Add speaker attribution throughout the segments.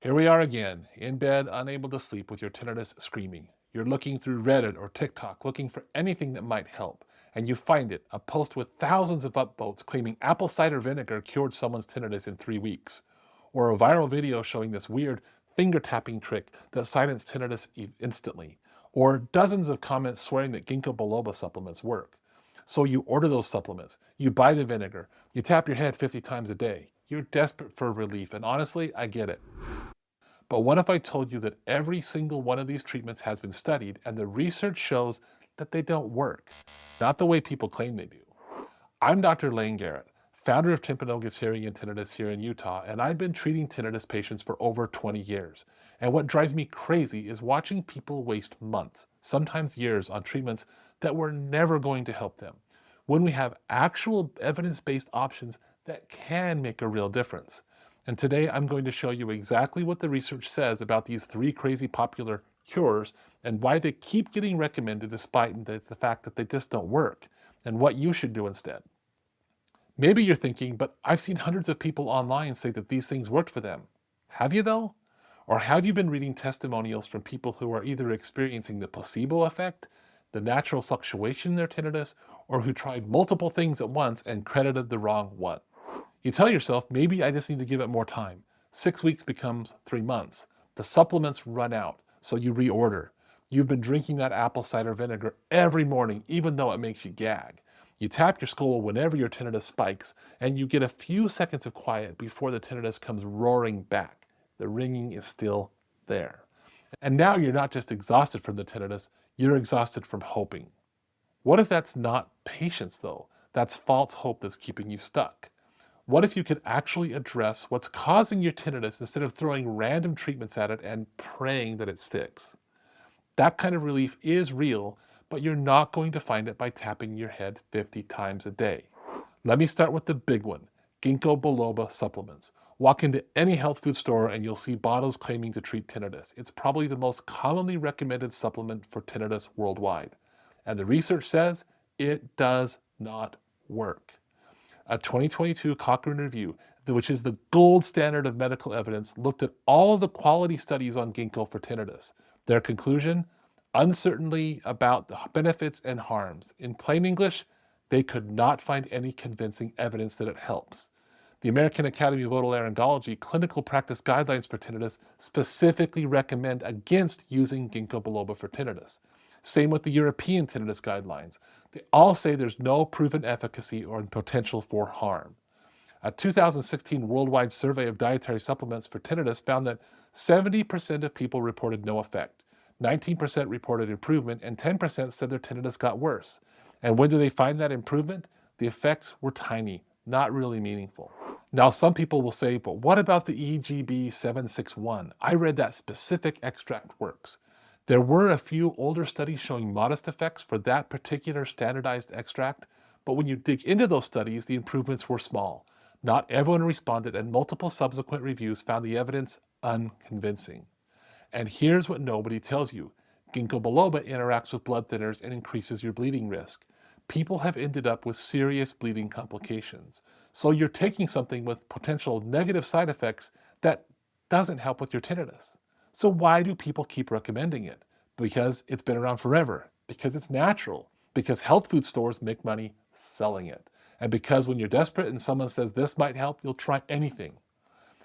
Speaker 1: Here we are again, in bed, unable to sleep with your tinnitus screaming. You're looking through Reddit or TikTok looking for anything that might help, and you find it, a post with thousands of upvotes claiming apple cider vinegar cured someone's tinnitus in 3 weeks, or a viral video showing this weird finger tapping trick that silenced tinnitus instantly, or dozens of comments swearing that Ginkgo biloba supplements work. So you order those supplements, you buy the vinegar, you tap your head 50 times a day. You're desperate for relief, and honestly, I get it. But what if I told you that every single one of these treatments has been studied and the research shows that they don't work? Not the way people claim they do. I'm Dr. Layne Garrett, founder of Timpanogos Hearing and Tinnitus here in Utah, and I've been treating tinnitus patients for over 20 years. And what drives me crazy is watching people waste months, sometimes years, on treatments that were never going to help them, when we have actual evidence-based options that can make a real difference. And today I'm going to show you exactly what the research says about these three crazy popular cures and why they keep getting recommended despite the fact that they just don't work, and what you should do instead. Maybe you're thinking, but I've seen hundreds of people online say that these things worked for them. Have you though? Or have you been reading testimonials from people who are either experiencing the placebo effect, the natural fluctuation in their tinnitus, or who tried multiple things at once and credited the wrong one? You tell yourself, maybe I just need to give it more time. 6 weeks becomes 3 months. The supplements run out, so you reorder. You've been drinking that apple cider vinegar every morning, even though it makes you gag. You tap your skull whenever your tinnitus spikes, and you get a few seconds of quiet before the tinnitus comes roaring back. The ringing is still there. And now you're not just exhausted from the tinnitus, you're exhausted from hoping. What if that's not patience, though? That's false hope that's keeping you stuck. What if you could actually address what's causing your tinnitus instead of throwing random treatments at it and praying that it sticks? That kind of relief is real, but you're not going to find it by tapping your head 50 times a day. Let me start with the big one, Ginkgo biloba supplements. Walk into any health food store and you'll see bottles claiming to treat tinnitus. It's probably the most commonly recommended supplement for tinnitus worldwide. And the research says it does not work. A 2022 Cochrane review, which is the gold standard of medical evidence, looked at all of the quality studies on Ginkgo for tinnitus. Their conclusion? Uncertainty about the benefits and harms. In plain English, they could not find any convincing evidence that it helps. The American Academy of Otolaryngology clinical practice guidelines for tinnitus specifically recommend against using Ginkgo biloba for tinnitus. Same with the European tinnitus guidelines. They all say there's no proven efficacy or potential for harm. A 2016 worldwide survey of dietary supplements for tinnitus found that 70% of people reported no effect, 19% reported improvement, and 10% said their tinnitus got worse. And when do they find that improvement? The effects were tiny, not really meaningful. Now, some people will say, but what about the EGB 761? I read that specific extract works. There were a few older studies showing modest effects for that particular standardized extract, but when you dig into those studies, the improvements were small. Not everyone responded, and multiple subsequent reviews found the evidence unconvincing. And here's what nobody tells you. Ginkgo biloba interacts with blood thinners and increases your bleeding risk. People have ended up with serious bleeding complications. So you're taking something with potential negative side effects that doesn't help with your tinnitus. So why do people keep recommending it? Because it's been around forever, because it's natural, because health food stores make money selling it, and because when you're desperate and someone says this might help, you'll try anything.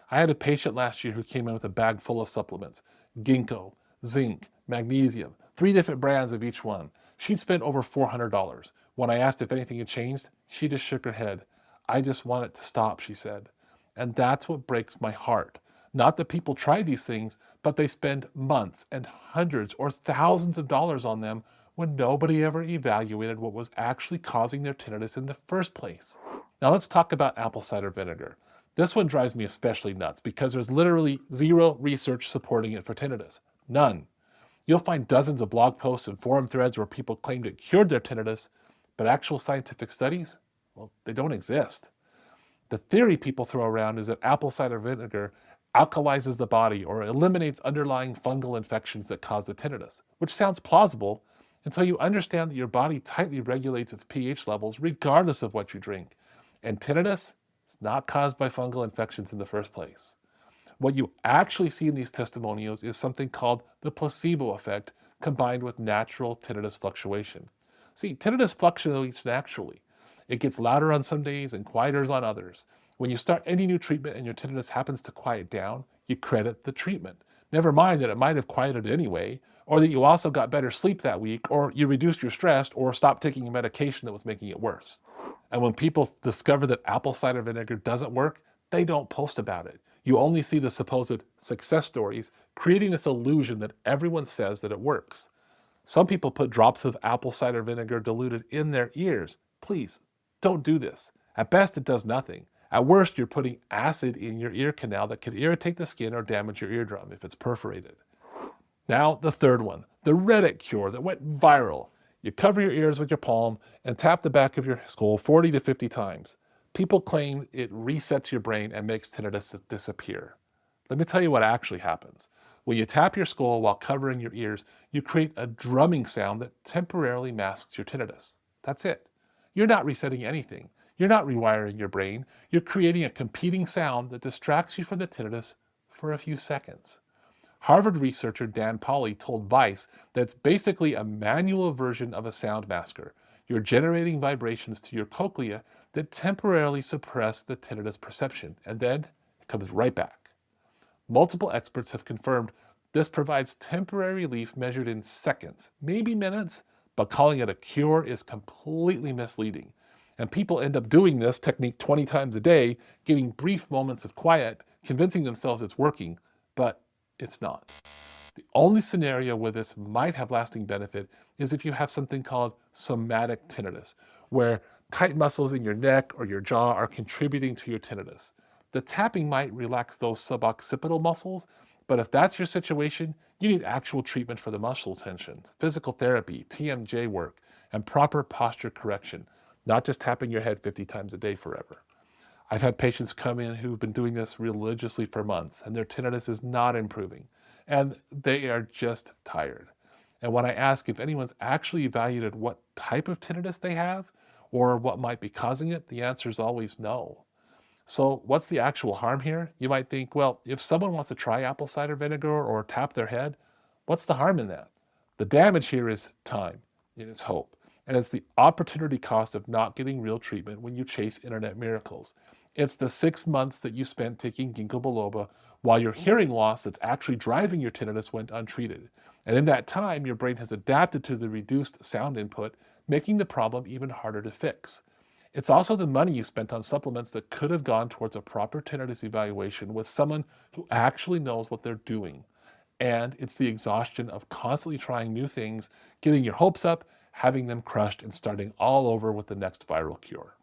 Speaker 1: I had a patient last year who came in with a bag full of supplements, Ginkgo, zinc, magnesium, 3 different brands of each one. She'd spent over $400. When I asked if anything had changed, she just shook her head. I just want it to stop, she said. And that's what breaks my heart. Not that people try these things, but they spend months and hundreds or thousands of dollars on them when nobody ever evaluated what was actually causing their tinnitus in the first place. Now let's talk about apple cider vinegar. This one drives me especially nuts because there's literally zero research supporting it for tinnitus. None. You'll find dozens of blog posts and forum threads where people claimed it cured their tinnitus, but actual scientific studies, well, they don't exist. The theory people throw around is that apple cider vinegar alkalizes the body or eliminates underlying fungal infections that cause the tinnitus, which sounds plausible until you understand that your body tightly regulates its pH levels regardless of what you drink. And tinnitus is not caused by fungal infections in the first place. What you actually see in these testimonials is something called the placebo effect combined with natural tinnitus fluctuation. See, tinnitus fluctuates naturally. It gets louder on some days and quieter on others. When you start any new treatment and your tinnitus happens to quiet down, you credit the treatment. Never mind that it might have quieted anyway, or that you also got better sleep that week, or you reduced your stress, or stopped taking a medication that was making it worse. And when people discover that apple cider vinegar doesn't work, they don't post about it. You only see the supposed success stories, creating this illusion that everyone says that it works. Some people put drops of apple cider vinegar diluted in their ears. Please, don't do this. At best, it does nothing. At worst, you're putting acid in your ear canal that could irritate the skin or damage your eardrum if it's perforated. Now, the third one, the Reddit cure that went viral. You cover your ears with your palm and tap the back of your skull 40 to 50 times. People claim it resets your brain and makes tinnitus disappear. Let me tell you what actually happens. When you tap your skull while covering your ears, you create a drumming sound that temporarily masks your tinnitus. That's it. You're not resetting anything. You're not rewiring your brain. You're creating a competing sound that distracts you from the tinnitus for a few seconds. Harvard researcher Dan Pauly told Vice that it's basically a manual version of a sound masker. You're generating vibrations to your cochlea that temporarily suppress the tinnitus perception, and then it comes right back. Multiple experts have confirmed this provides temporary relief measured in seconds, maybe minutes, but calling it a cure is completely misleading. And people end up doing this technique 20 times a day, getting brief moments of quiet, convincing themselves it's working, but it's not. The only scenario where this might have lasting benefit is if you have something called somatic tinnitus, where tight muscles in your neck or your jaw are contributing to your tinnitus. The tapping might relax those suboccipital muscles, but if that's your situation, you need actual treatment for the muscle tension, physical therapy, TMJ work, and proper posture correction, not just tapping your head 50 times a day forever. I've had patients come in who've been doing this religiously for months, and their tinnitus is not improving, and they are just tired. And when I ask if anyone's actually evaluated what type of tinnitus they have or what might be causing it, the answer is always no. So what's the actual harm here? You might think, well, if someone wants to try apple cider vinegar or tap their head, what's the harm in that? The damage here is time, it is hope, and it's the opportunity cost of not getting real treatment when you chase internet miracles. It's the 6 months that you spent taking Ginkgo biloba while your hearing loss that's actually driving your tinnitus went untreated. And in that time, your brain has adapted to the reduced sound input, making the problem even harder to fix. It's also the money you spent on supplements that could have gone towards a proper tinnitus evaluation with someone who actually knows what they're doing. And it's the exhaustion of constantly trying new things, getting your hopes up, having them crushed, and starting all over with the next viral cure.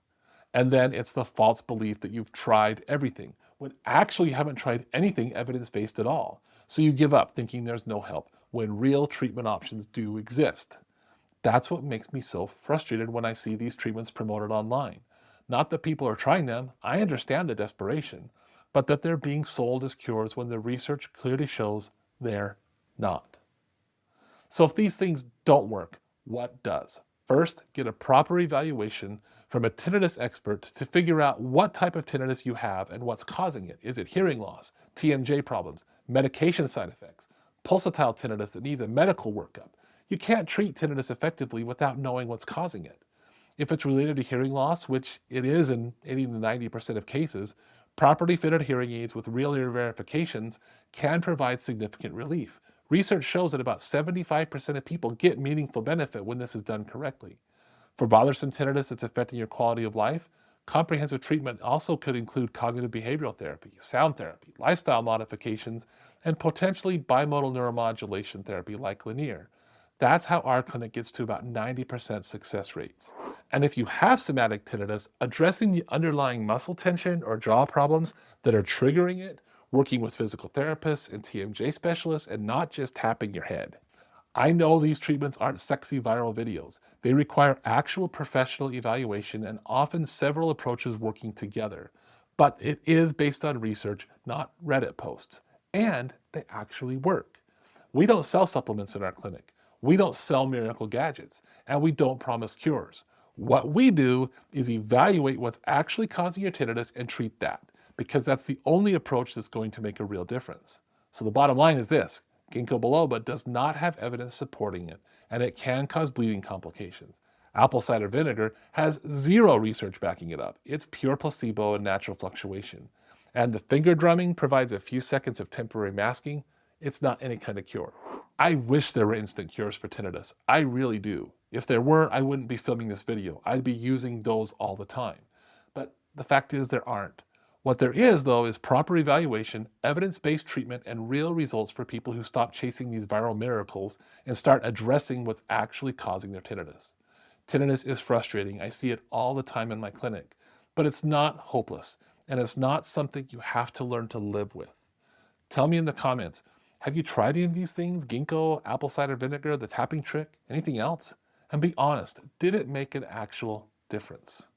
Speaker 1: And then it's the false belief that you've tried everything, when actually you haven't tried anything evidence-based at all. So you give up thinking there's no help, when real treatment options do exist. That's what makes me so frustrated when I see these treatments promoted online. Not that people are trying them, I understand the desperation, but that they're being sold as cures when the research clearly shows they're not. So if these things don't work, what does? First, get a proper evaluation from a tinnitus expert to figure out what type of tinnitus you have and what's causing it. Is it hearing loss, TMJ problems, medication side effects, pulsatile tinnitus that needs a medical workup? You can't treat tinnitus effectively without knowing what's causing it. If it's related to hearing loss, which it is in 80 to 90% of cases, properly fitted hearing aids with real ear verifications can provide significant relief. Research shows that about 75% of people get meaningful benefit when this is done correctly. For bothersome tinnitus that's affecting your quality of life, comprehensive treatment also could include cognitive behavioral therapy, sound therapy, lifestyle modifications, and potentially bimodal neuromodulation therapy like Layne. That's how our clinic gets to about 90% success rates. And if you have somatic tinnitus, addressing the underlying muscle tension or jaw problems that are triggering it, working with physical therapists and TMJ specialists, and not just tapping your head. I know these treatments aren't sexy viral videos. They require actual professional evaluation and often several approaches working together. But it is based on research, not Reddit posts. And they actually work. We don't sell supplements in our clinic. We don't sell miracle gadgets, and we don't promise cures. What we do is evaluate what's actually causing your tinnitus and treat that, because that's the only approach that's going to make a real difference. So the bottom line is this: Ginkgo biloba does not have evidence supporting it, and it can cause bleeding complications. Apple cider vinegar has zero research backing it up. It's pure placebo and natural fluctuation. And the finger drumming provides a few seconds of temporary masking. It's not any kind of cure. I wish there were instant cures for tinnitus. I really do. If there were, I wouldn't be filming this video. I'd be using those all the time. But the fact is there aren't. What there is, though, is proper evaluation, evidence-based treatment, and real results for people who stop chasing these viral miracles and start addressing what's actually causing their tinnitus. Tinnitus is frustrating. I see it all the time in my clinic. But it's not hopeless, and it's not something you have to learn to live with. Tell me in the comments, have you tried any of these things? Ginkgo, apple cider vinegar, the tapping trick, anything else? And be honest, did it make an actual difference?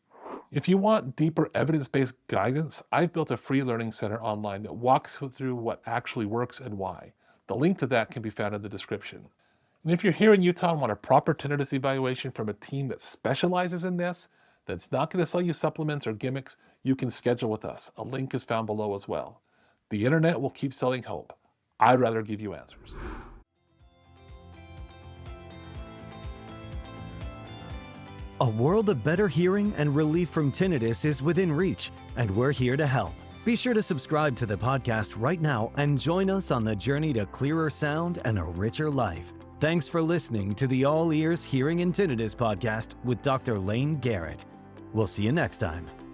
Speaker 1: If you want deeper evidence-based guidance, I've built a free learning center online that walks through what actually works and why. The link to that can be found in the description. And if you're here in Utah and want a proper tinnitus evaluation from a team that specializes in this, that's not going to sell you supplements or gimmicks, you can schedule with us. A link is found below as well. The internet will keep selling hope. I'd rather give you answers.
Speaker 2: A world of better hearing and relief from tinnitus is within reach, and we're here to help. Be sure to subscribe to the podcast right now and join us on the journey to clearer sound and a richer life. Thanks for listening to the All Ears Hearing and Tinnitus podcast with Dr. Layne Garrett. We'll see you next time.